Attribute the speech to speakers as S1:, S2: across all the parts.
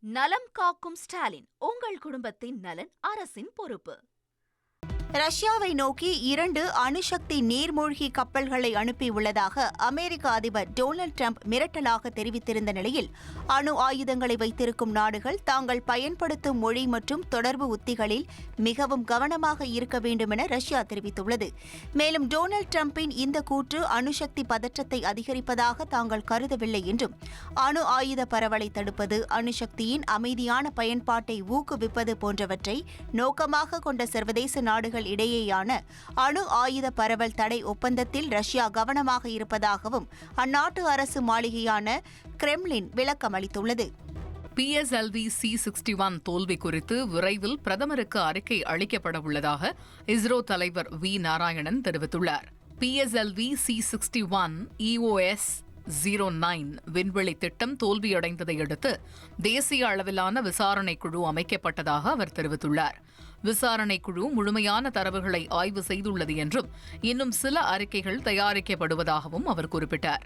S1: நலம் காக்கும் ஸ்டாலின், உங்கள் குடும்பத்தின் நலன் அரசின் பொறுப்பு.
S2: ரஷ்யாவை நோக்கி 2 அணுசக்தி நீர்மூழ்கி கப்பல்களை அனுப்பியுள்ளதாக அமெரிக்க அதிபர் டொனால்டு டிரம்ப் மிரட்டலாக தெரிவித்திருந்த நிலையில், அணு ஆயுதங்களை வைத்திருக்கும் நாடுகள் தாங்கள் பயன்படுத்தும் மொழி மற்றும் தொடர்பு உத்திகளில் மிகவும் கவனமாக இருக்க வேண்டும் என ரஷ்யா தெரிவித்துள்ளது. மேலும் டொனால்டு டிரம்பின் இந்த கூற்று அணுசக்தி பதற்றத்தை அதிகரிப்பதாக தாங்கள் கருதவில்லை என்றும், அணு ஆயுத பரவலை தடுப்பது, அணுசக்தியின் அமைதியான பயன்பாட்டை ஊக்குவிப்பது போன்றவற்றை நோக்கமாக கொண்ட சர்வதேச நாடுகள் இடையேயான அணு ஆயுத பரவல் தடை ஒப்பந்தத்தில் ரஷ்யா கவனமாக இருப்பதாகவும் அந்நாட்டு அரசு மாளிகையான கிரெம்ளின் விளக்கம் அளித்துள்ளது.
S3: PSLV C-61 தோல்வி குறித்து விரைவில் பிரதமருக்கு அறிக்கை அளிக்கப்பட உள்ளதாக இஸ்ரோ தலைவர் வி. நாராயணன் தெரிவித்துள்ளார். PSLV C-61 EOS 09 விண்வெளி திட்டம் தோல்வியடைந்ததை அடுத்து தேசிய அளவிலான விசாரணை குழு அமைக்கப்பட்டதாக அவர் தெரிவித்துள்ளார். விசாரணை குழு முழுமையான தரவுகளை ஆய்வு செய்துள்ளது என்றும், இன்னும் சில அறிக்கைகள் தயாரிக்கப்படுவதாகவும் அவர் குறிப்பிட்டார்.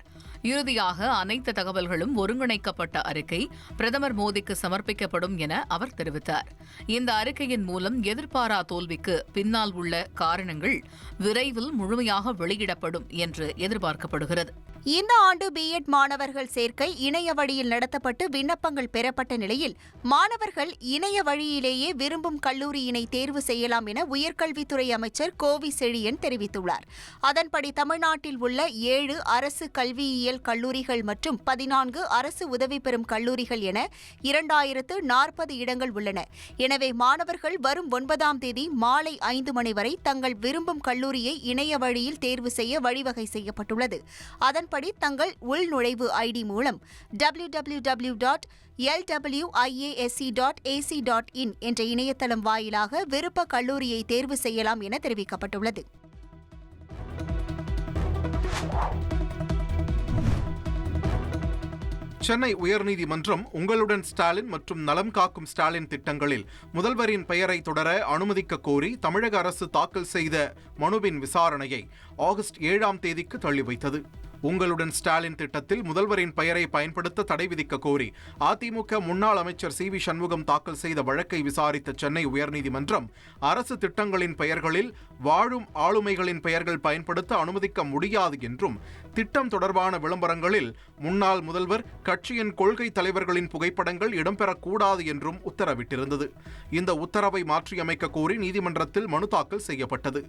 S3: இறுதியாக அனைத்து தகவல்களும் ஒருங்கிணைக்கப்பட்ட அறிக்கை பிரதமர் மோடிக்கு சமர்ப்பிக்கப்படும் என அவர் தெரிவித்தார். இந்த அறிக்கையின் மூலம் எதிர்பாரா தோல்விக்கு பின்னால் உள்ள காரணங்கள் விரைவில் முழுமையாக வெளியிடப்படும் என்று எதிர்பார்க்கப்படுகிறது.
S2: இந்த ஆண்டு B.Ed மாணவர்கள் சேர்க்கை இணைய வழியில் நடத்தப்பட்டு விண்ணப்பங்கள் பெறப்பட்ட நிலையில், மாணவர்கள் இணைய வழியிலேயே விரும்பும் கல்லூரியினை தேர்வு செய்யலாம் என உயர்கல்வித்துறை அமைச்சர் கோவி செழியன் தெரிவித்துள்ளார். அதன்படி தமிழ்நாட்டில் உள்ள 7 அரசு கல்வியியல் கல்லூரிகள் மற்றும் 14 அரசு உதவி பெறும் கல்லூரிகள் என 2040 இடங்கள் உள்ளன. எனவே மாணவர்கள் வரும் 9ஆம் தேதி மாலை 5 மணி வரை தங்கள் விரும்பும் கல்லூரியை இணைய வழியில் தேர்வு செய்ய வழிவகை செய்யப்பட்டுள்ளது. அதன்படி தங்கள் உள்நுழைவு ஐடி மூலம் www.lwiasc.ac.in என்ற இணையதளம் வாயிலாக விருப்ப கல்லூரியை தேர்வு செய்யலாம் என தெரிவிக்கப்பட்டுள்ளது.
S4: சென்னை உயர்நீதிமன்றம் உங்களுடன் ஸ்டாலின் மற்றும் நலம் காக்கும் ஸ்டாலின் திட்டங்களில் முதல்வரின் பெயரை தொடர அனுமதிக்க கோரி தமிழக அரசு தாக்கல் செய்த மனுவின் விசாரணையை ஆகஸ்ட் 7ஆம் தேதிக்கு தள்ளி வைத்தது. உங்களுடன் ஸ்டாலின் திட்டத்தில் முதல்வரின் பெயரை பயன்படுத்த தடை விதிக்க கோரி அதிமுக முன்னாள் அமைச்சர் CV சண்முகம் தாக்கல் செய்த வழக்கை விசாரித்த சென்னை உயர்நீதிமன்றம், அரசு திட்டங்களின் பெயர்களில் வாழும் ஆளுமைகளின் பெயர்கள் பயன்படுத்த அனுமதிக்க முடியாது என்றும், திட்டம் தொடர்பான விளம்பரங்களில் முன்னாள் முதல்வர், கட்சியின் கொள்கை தலைவர்களின் புகைப்படங்கள் இடம்பெறக்கூடாது என்றும் உத்தரவிட்டிருந்தது. இந்த உத்தரவை மாற்றியமைக்க கோரி நீதிமன்றத்தில் மனு தாக்கல் செய்யப்பட்டது.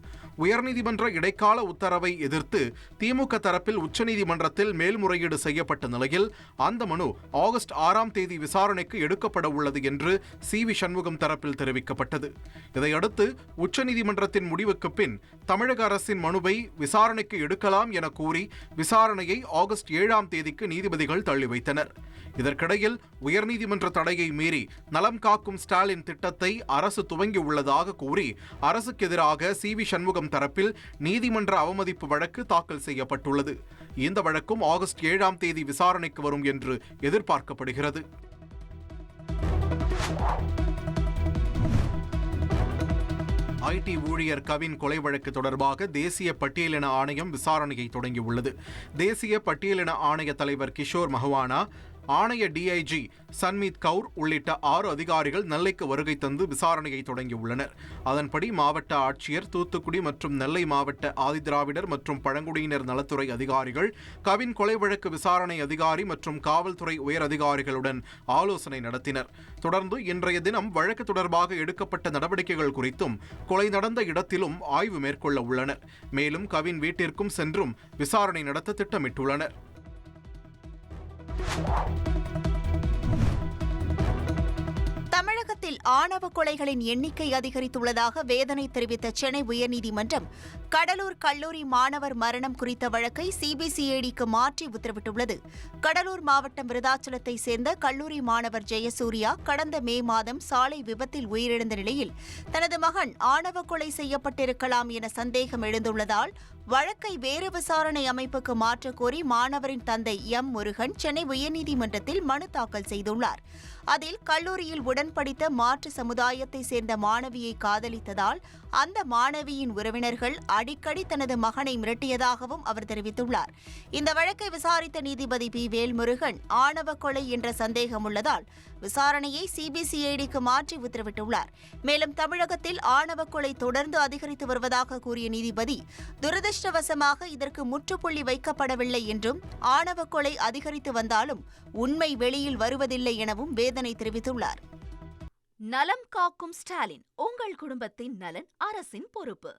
S4: உயர்நீதிமன்ற இடைக்கால உத்தரவை எதிர்த்து திமுக தரப்பில் உச்சநீதிமன்றத்தில் மேல்முறையீடு செய்யப்பட்ட நிலையில் அந்த மனு ஆகஸ்ட் 6ஆம் தேதி விசாரணைக்கு எடுக்கப்பட உள்ளது என்று CV சண்முகம் தரப்பில் தெரிவிக்கப்பட்டது. இதையடுத்து உச்சநீதிமன்றத்தின் முடிவுக்கு பின் தமிழக அரசின் மனுவை விசாரணைக்கு எடுக்கலாம் என கூறி விசாரணையை ஆகஸ்ட் 7ஆம் தேதிக்கு நீதிபதிகள் தள்ளி வைத்தனர். இதற்கிடையில் உயர்நீதிமன்ற தடையை மீறி நலம் காக்கும் ஸ்டாலின் திட்டத்தை அரசு துவங்கியுள்ளதாக கூறி அரசுக்கு எதிராக CV சண்முகம் தரப்பில் நீதிமன்ற அவமதிப்பு வழக்கு தாக்கல் செய்யப்பட்டுள்ளது. இந்த வழக்கும் ஆகஸ்ட் 7ஆம் தேதி விசாரணைக்கு வரும் என்று எதிர்பார்க்கப்படுகிறது. IT ஊழியர் கவின் கொலை வழக்கு தொடர்பாக தேசிய பட்டியலின ஆணையம் விசாரணையை தொடங்கியுள்ளது. தேசிய பட்டியலின ஆணைய தலைவர் கிஷோர் மஹவானா, ஆணைய DIG சன்மீத் கவுர் உள்ளிட்ட 6 அதிகாரிகள் நெல்லைக்கு வருகை தந்து விசாரணையை தொடங்கியுள்ளனர். அதன்படி மாவட்ட ஆட்சியர், தூத்துக்குடி மற்றும் நெல்லை மாவட்ட ஆதிதிராவிடர் மற்றும் பழங்குடியினர் நலத்துறை அதிகாரிகள், கவின் கொலை வழக்கு விசாரணை அதிகாரி மற்றும் காவல்துறை உயர் அதிகாரிகளுடன் ஆலோசனை நடத்தினர். தொடர்ந்து இன்றைய தினம் வழக்கு தொடர்பாக எடுக்கப்பட்ட நடவடிக்கைகள் குறித்தும், கொலை நடந்த இடத்திலும் ஆய்வு மேற்கொள்ள உள்ளனர். மேலும் கவின் வீட்டிற்கும் சென்றும் விசாரணை நடத்த திட்டமிட்டுள்ளனர்.
S2: தமிழகத்தில் ஆணவ கொலைகளின் எண்ணிக்கை அதிகரித்துள்ளதாக வேதனை தெரிவித்த சென்னை உயர்நீதிமன்றம், கடலூர் கல்லூரி மாணவர் மரணம் குறித்த வழக்கை CBCIDக்கு மாற்றி உத்தரவிட்டுள்ளது. கடலூர் மாவட்டம் விருதாச்சலத்தை சேர்ந்த கல்லூரி மாணவர் ஜெயசூர்யா கடந்த மே மாதம் சாலை விபத்தில் உயிரிழந்த நிலையில் தனது மகன் ஆணவ கொலை செய்யப்பட்டிருக்கலாம் என சந்தேகம் எழுந்துள்ளதால் வழக்கை வேறு விசாரணை அமைப்புக்கு மாற்றக் கோரி மாணவரின் தந்தை M. முருகன் சென்னை உயர்நீதிமன்றத்தில் மனு தாக்கல் செய்துள்ளார். அதில் கல்லூரியில் உடன்படித்த மார்ச் மாற்று சமுதாயத்தை சேர்ந்த மாணவியை காதலித்ததால் அந்த மாணவியின் உறவினர்கள் அடிக்கடி தனது மகனை மிரட்டியதாகவும் அவர் தெரிவித்துள்ளார். இந்த வழக்கை விசாரித்த நீதிபதி பி. வேல்முருகன் ஆணவ கொலை என்ற சந்தேகம் உள்ளதால் விசாரணையை சிபிசிஐடிக்கு மாற்றி உத்தரவிட்டுள்ளார். மேலும் தமிழகத்தில் ஆணவ கொலை தொடர்ந்து அதிகரித்து வருவதாக கூறிய நீதிபதி, துரதிருஷ்டவசமாக இதற்கு முற்றுப்புள்ளி வைக்கப்படவில்லை என்றும் ஆணவ கொலை அதிகரித்து வந்தாலும் உண்மை வெளியில் வருவதில்லை எனவும் வேதனை தெரிவித்துள்ளார்.
S1: நலம் காக்கும் ஸ்டாலின், உங்கள் குடும்பத்தின் நலன் அரசின் பொறுப்பு.